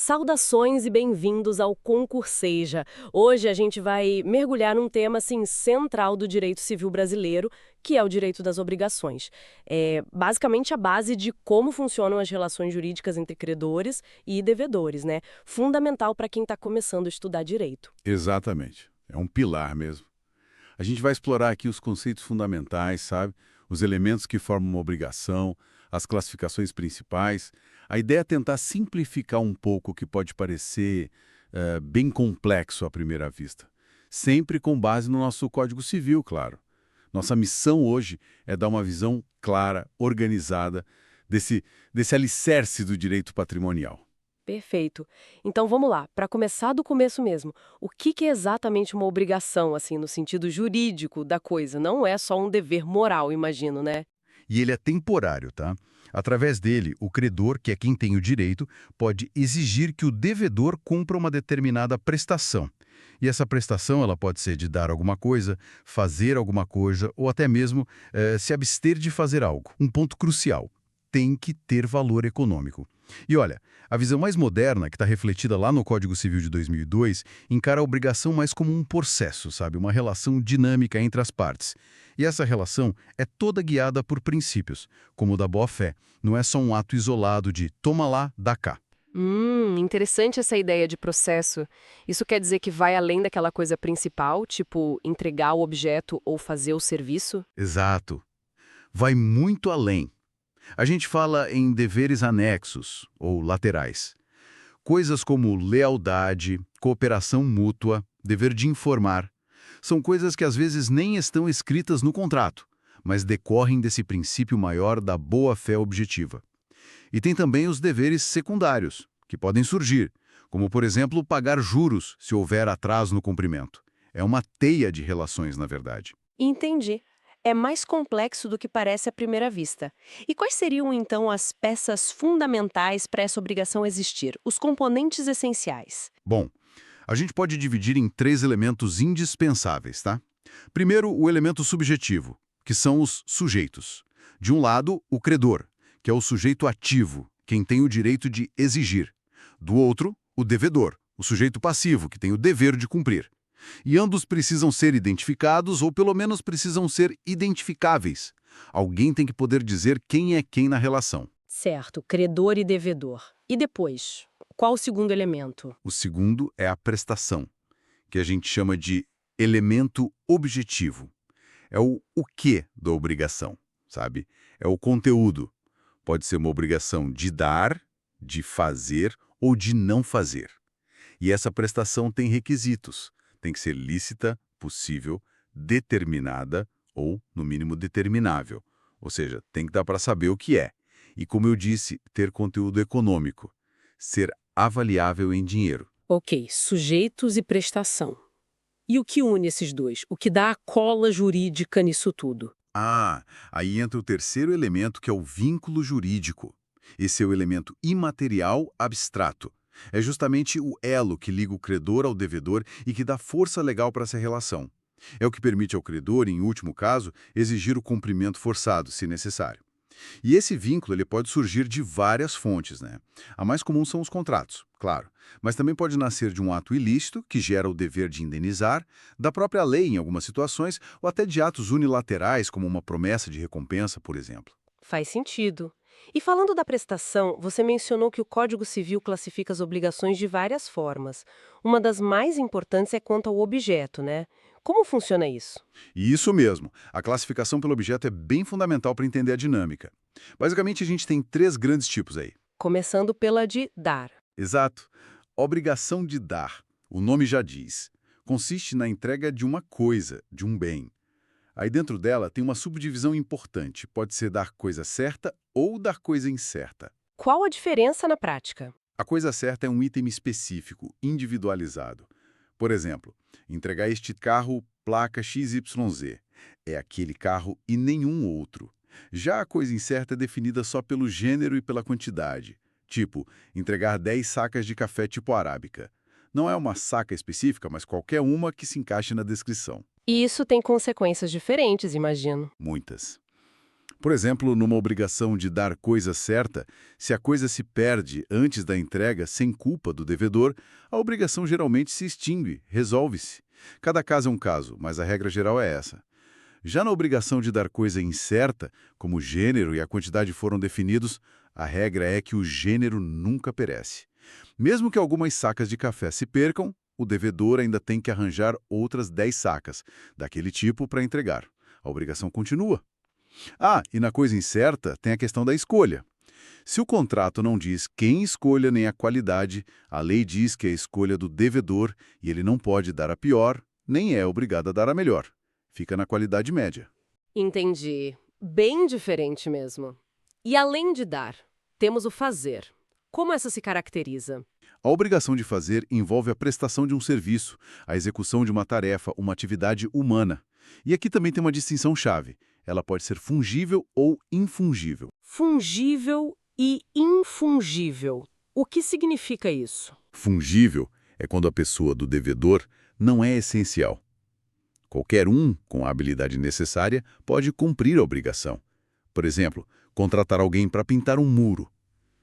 Saudações e bem-vindos ao Concurseja. Hoje a gente vai mergulhar num tema assim central do direito civil brasileiro, que é o direito das obrigações. É basicamente a base de como funcionam as relações jurídicas entre credores e devedores, né? Fundamental para quem está começando a estudar direito. Exatamente. É um pilar mesmo. A gente vai explorar aqui os conceitos fundamentais, sabe? Os elementos que formam uma obrigação, as classificações principais. A ideia é tentar simplificar um pouco o que pode parecer bem complexo à primeira vista. Sempre com base no nosso Código Civil, claro. Nossa missão hoje é dar uma visão clara, organizada, desse alicerce do direito patrimonial. Perfeito. Então vamos lá, para começar do começo mesmo. O que é exatamente uma obrigação, assim, no sentido jurídico da coisa? Não é só um dever moral, imagino, né? E ele é temporário, tá? Através dele, o credor, que é quem tem o direito, pode exigir que o devedor cumpra uma determinada prestação. E essa prestação ela pode ser de dar alguma coisa, fazer alguma coisa ou até mesmo se abster de fazer algo. Um ponto crucial: tem que ter valor econômico. E olha, a visão mais moderna, que está refletida lá no Código Civil de 2002, encara a obrigação mais como um processo, sabe? Uma relação dinâmica entre as partes. E essa relação é toda guiada por princípios, como o da boa-fé. Não é só um ato isolado de toma lá, dá cá. Interessante essa ideia de processo. Isso quer dizer que vai além daquela coisa principal, tipo entregar o objeto ou fazer o serviço? Exato. Vai muito além. A gente fala em deveres anexos, ou laterais. Coisas como lealdade, cooperação mútua, dever de informar. São coisas que às vezes nem estão escritas no contrato, mas decorrem desse princípio maior da boa-fé objetiva. E tem também os deveres secundários, que podem surgir, como, por exemplo, pagar juros se houver atraso no cumprimento. É uma teia de relações, na verdade. Entendi. É mais complexo do que parece à primeira vista. E quais seriam, então, as peças fundamentais para essa obrigação existir? Os componentes essenciais? Bom, a gente pode dividir em três elementos indispensáveis, tá? Primeiro, o elemento subjetivo, que são os sujeitos. De um lado, o credor, que é o sujeito ativo, quem tem o direito de exigir. Do outro, o devedor, o sujeito passivo, que tem o dever de cumprir. E ambos precisam ser identificados ou pelo menos precisam ser identificáveis. Alguém tem que poder dizer quem é quem na relação. Certo, credor e devedor. E depois? Qual o segundo elemento? O segundo é a prestação, que a gente chama de elemento objetivo. É o quê da obrigação, sabe? É o conteúdo. Pode ser uma obrigação de dar, de fazer ou de não fazer. E essa prestação tem requisitos. Tem que ser lícita, possível, determinada ou, no mínimo, determinável. Ou seja, tem que dar para saber o que é. E, como eu disse, ter conteúdo econômico. Ser avaliável em dinheiro. Ok, sujeitos e prestação. E o que une esses dois? O que dá a cola jurídica nisso tudo? Aí entra o terceiro elemento, que é o vínculo jurídico. Esse é o elemento imaterial abstrato. É justamente o elo que liga o credor ao devedor e que dá força legal para essa relação. É o que permite ao credor, em último caso, exigir o cumprimento forçado, se necessário. E esse vínculo ele pode surgir de várias fontes, né? A mais comum são os contratos, claro, mas também pode nascer de um ato ilícito, que gera o dever de indenizar, da própria lei em algumas situações, ou até de atos unilaterais, como uma promessa de recompensa, por exemplo. Faz sentido. E falando da prestação, você mencionou que o Código Civil classifica as obrigações de várias formas. Uma das mais importantes é quanto ao objeto, né? Como funciona isso? E isso mesmo, a classificação pelo objeto é bem fundamental para entender a dinâmica. Basicamente, a gente tem três grandes tipos aí. Começando pela de dar. Exato. Obrigação de dar. O nome já diz. Consiste na entrega de uma coisa, de um bem. Aí dentro dela tem uma subdivisão importante. Pode ser dar coisa certa ou dar coisa incerta. Qual a diferença na prática? A coisa certa é um item específico, individualizado. Por exemplo, entregar este carro placa XYZ. É aquele carro e nenhum outro. Já a coisa incerta é definida só pelo gênero e pela quantidade. Tipo, entregar 10 sacas de café tipo arábica. Não é uma saca específica, mas qualquer uma que se encaixe na descrição. E isso tem consequências diferentes, imagino. Muitas. Por exemplo, numa obrigação de dar coisa certa, se a coisa se perde antes da entrega sem culpa do devedor, a obrigação geralmente se extingue, resolve-se. Cada caso é um caso, mas a regra geral é essa. Já na obrigação de dar coisa incerta, como o gênero e a quantidade foram definidos, a regra é que o gênero nunca perece. Mesmo que algumas sacas de café se percam, o devedor ainda tem que arranjar outras 10 sacas, daquele tipo, para entregar. A obrigação continua. Ah, e na coisa incerta tem a questão da escolha. Se o contrato não diz quem escolha nem a qualidade, a lei diz que é a escolha do devedor e ele não pode dar a pior, nem é obrigado a dar a melhor. Fica na qualidade média. Entendi. Bem diferente mesmo. E além de dar, temos o fazer. Como essa se caracteriza? A obrigação de fazer envolve a prestação de um serviço, a execução de uma tarefa, uma atividade humana. E aqui também tem uma distinção-chave. Ela pode ser fungível ou infungível. Fungível e infungível. O que significa isso? Fungível é quando a pessoa do devedor não é essencial. Qualquer um, com a habilidade necessária, pode cumprir a obrigação. Por exemplo, contratar alguém para pintar um muro.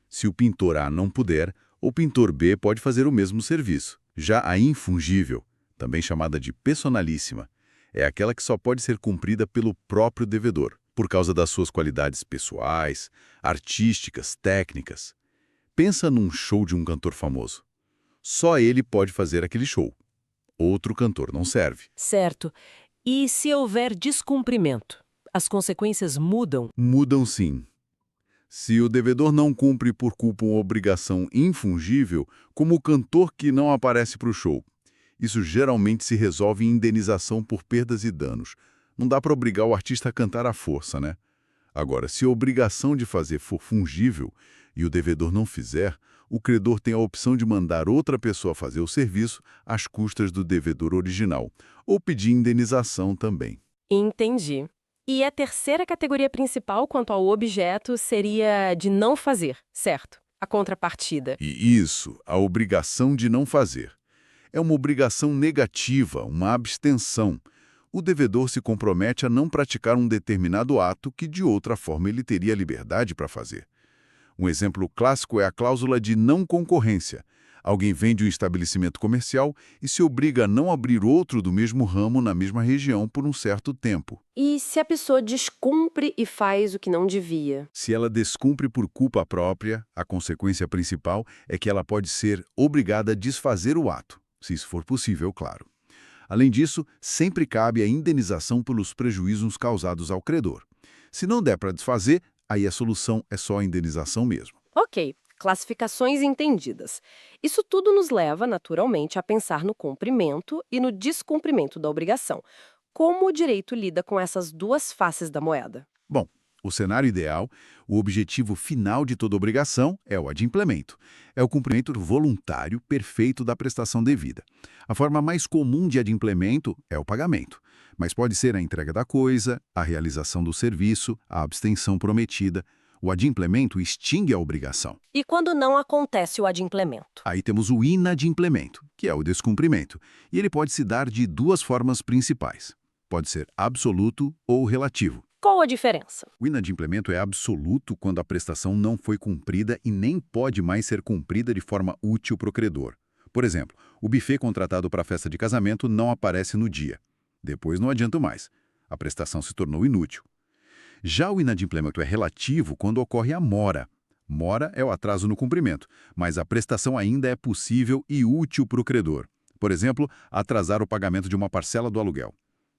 Se o pintor A não puder, o pintor B pode fazer o mesmo serviço. Já a infungível, também chamada de personalíssima, é aquela que só pode ser cumprida pelo próprio devedor, por causa das suas qualidades pessoais, artísticas, técnicas. Pensa num show de um cantor famoso. Só ele pode fazer aquele show. Outro cantor não serve. Certo. E se houver descumprimento? As consequências mudam? Mudam sim. Se o devedor não cumpre por culpa uma obrigação infungível, como o cantor que não aparece para o show, isso geralmente se resolve em indenização por perdas e danos. Não dá para obrigar o artista a cantar à força, né? Agora, se a obrigação de fazer for fungível e o devedor não fizer, o credor tem a opção de mandar outra pessoa fazer o serviço às custas do devedor original, ou pedir indenização também. Entendi. E a terceira categoria principal quanto ao objeto seria de não fazer, certo? A contrapartida. E isso, a obrigação de não fazer. É uma obrigação negativa, uma abstenção. O devedor se compromete a não praticar um determinado ato que de outra forma ele teria liberdade para fazer. Um exemplo clássico é a cláusula de não concorrência. Alguém vende um estabelecimento comercial e se obriga a não abrir outro do mesmo ramo na mesma região por um certo tempo. E se a pessoa descumpre e faz o que não devia? Se ela descumpre por culpa própria, a consequência principal é que ela pode ser obrigada a desfazer o ato, se isso for possível, claro. Além disso, sempre cabe a indenização pelos prejuízos causados ao credor. Se não der para desfazer, aí a solução é só a indenização mesmo. Ok, classificações entendidas. Isso tudo nos leva, naturalmente, a pensar no cumprimento e no descumprimento da obrigação. Como o direito lida com essas duas faces da moeda? Bom, o cenário ideal, o objetivo final de toda obrigação é o adimplemento. É o cumprimento voluntário perfeito da prestação devida. A forma mais comum de adimplemento é o pagamento, mas pode ser a entrega da coisa, a realização do serviço, a abstenção prometida. O adimplemento extingue a obrigação. E quando não acontece o adimplemento? Aí temos o inadimplemento, que é o descumprimento, e ele pode se dar de duas formas principais. Pode ser absoluto ou relativo. Qual a diferença? O inadimplemento é absoluto quando a prestação não foi cumprida e nem pode mais ser cumprida de forma útil para o credor. Por exemplo, o buffet contratado para a festa de casamento não aparece no dia. Depois não adianta mais. A prestação se tornou inútil. Já o inadimplemento é relativo quando ocorre a mora. Mora é o atraso no cumprimento, mas a prestação ainda é possível e útil para o credor. Por exemplo, atrasar o pagamento de uma parcela do aluguel.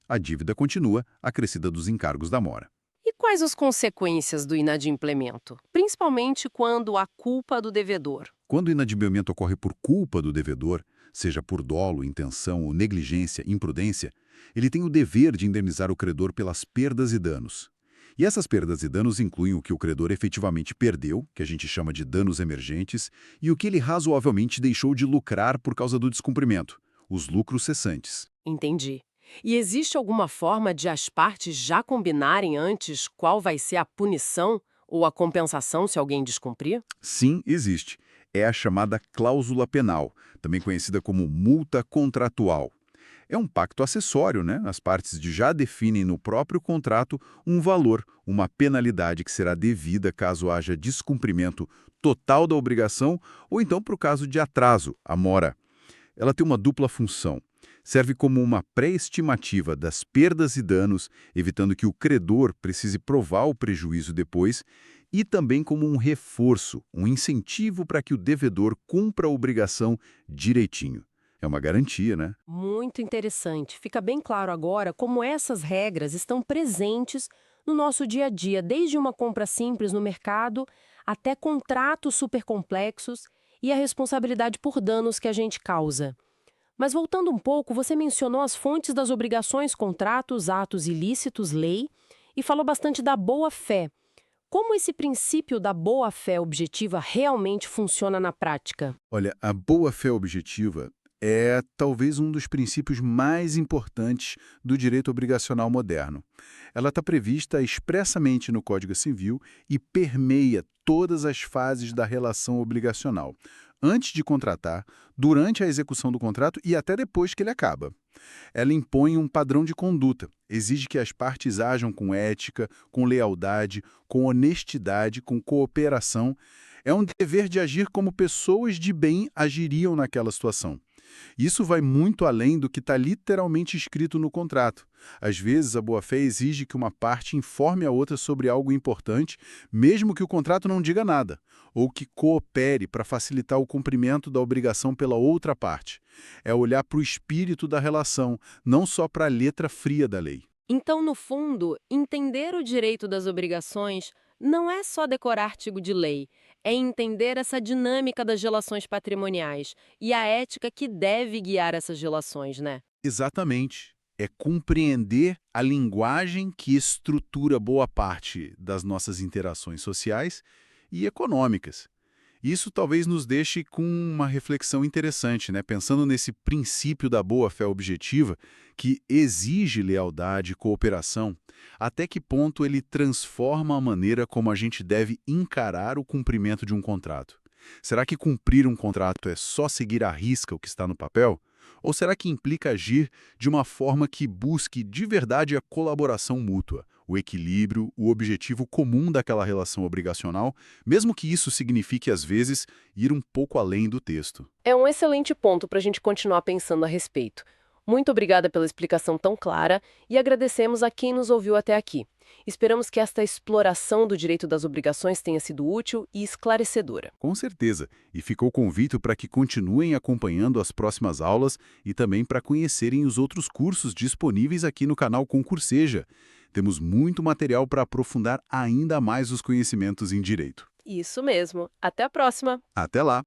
A dívida continua, acrescida dos encargos da mora. E quais as consequências do inadimplemento? Principalmente quando há culpa do devedor. Quando o inadimplemento ocorre por culpa do devedor, seja por dolo, intenção ou negligência, imprudência, ele tem o dever de indenizar o credor pelas perdas e danos. E essas perdas e danos incluem o que o credor efetivamente perdeu, que a gente chama de danos emergentes, e o que ele razoavelmente deixou de lucrar por causa do descumprimento, os lucros cessantes. Entendi. E existe alguma forma de as partes já combinarem antes qual vai ser a punição ou a compensação se alguém descumprir? Sim, existe. É a chamada cláusula penal, também conhecida como multa contratual. É um pacto acessório, né? As partes já definem no próprio contrato um valor, uma penalidade que será devida caso haja descumprimento total da obrigação ou então para o caso de atraso, a mora. Ela tem uma dupla função. Serve como uma pré-estimativa das perdas e danos, evitando que o credor precise provar o prejuízo depois, e também como um reforço, um incentivo para que o devedor cumpra a obrigação direitinho. É uma garantia, né? Muito interessante. Fica bem claro agora como essas regras estão presentes no nosso dia a dia, desde uma compra simples no mercado até contratos super complexos e a responsabilidade por danos que a gente causa. Mas voltando um pouco, você mencionou as fontes das obrigações, contratos, atos ilícitos, lei, e falou bastante da boa-fé. Como esse princípio da boa-fé objetiva realmente funciona na prática? Olha, a boa-fé objetiva é talvez um dos princípios mais importantes do direito obrigacional moderno. Ela está prevista expressamente no Código Civil e permeia todas as fases da relação obrigacional, antes de contratar, durante a execução do contrato e até depois que ele acaba. Ela impõe um padrão de conduta, exige que as partes ajam com ética, com lealdade, com honestidade, com cooperação. É um dever de agir como pessoas de bem agiriam naquela situação. Isso vai muito além do que está literalmente escrito no contrato. Às vezes, a boa-fé exige que uma parte informe a outra sobre algo importante, mesmo que o contrato não diga nada, ou que coopere para facilitar o cumprimento da obrigação pela outra parte. É olhar para o espírito da relação, não só para a letra fria da lei. Então, no fundo, entender o direito das obrigações não é só decorar artigo de lei, é entender essa dinâmica das relações patrimoniais e a ética que deve guiar essas relações, né? Exatamente. É compreender a linguagem que estrutura boa parte das nossas interações sociais e econômicas. Isso talvez nos deixe com uma reflexão interessante, né? Pensando nesse princípio da boa-fé objetiva, que exige lealdade e cooperação, até que ponto ele transforma a maneira como a gente deve encarar o cumprimento de um contrato? Será que cumprir um contrato é só seguir à risca o que está no papel? Ou será que implica agir de uma forma que busque de verdade a colaboração mútua, o equilíbrio, o objetivo comum daquela relação obrigacional, mesmo que isso signifique, às vezes, ir um pouco além do texto? É um excelente ponto para a gente continuar pensando a respeito. Muito obrigada pela explicação tão clara e agradecemos a quem nos ouviu até aqui. Esperamos que esta exploração do direito das obrigações tenha sido útil e esclarecedora. Com certeza. E ficou o convite para que continuem acompanhando as próximas aulas e também para conhecerem os outros cursos disponíveis aqui no canal Concurseja. Temos muito material para aprofundar ainda mais os conhecimentos em direito. Isso mesmo. Até a próxima! Até lá!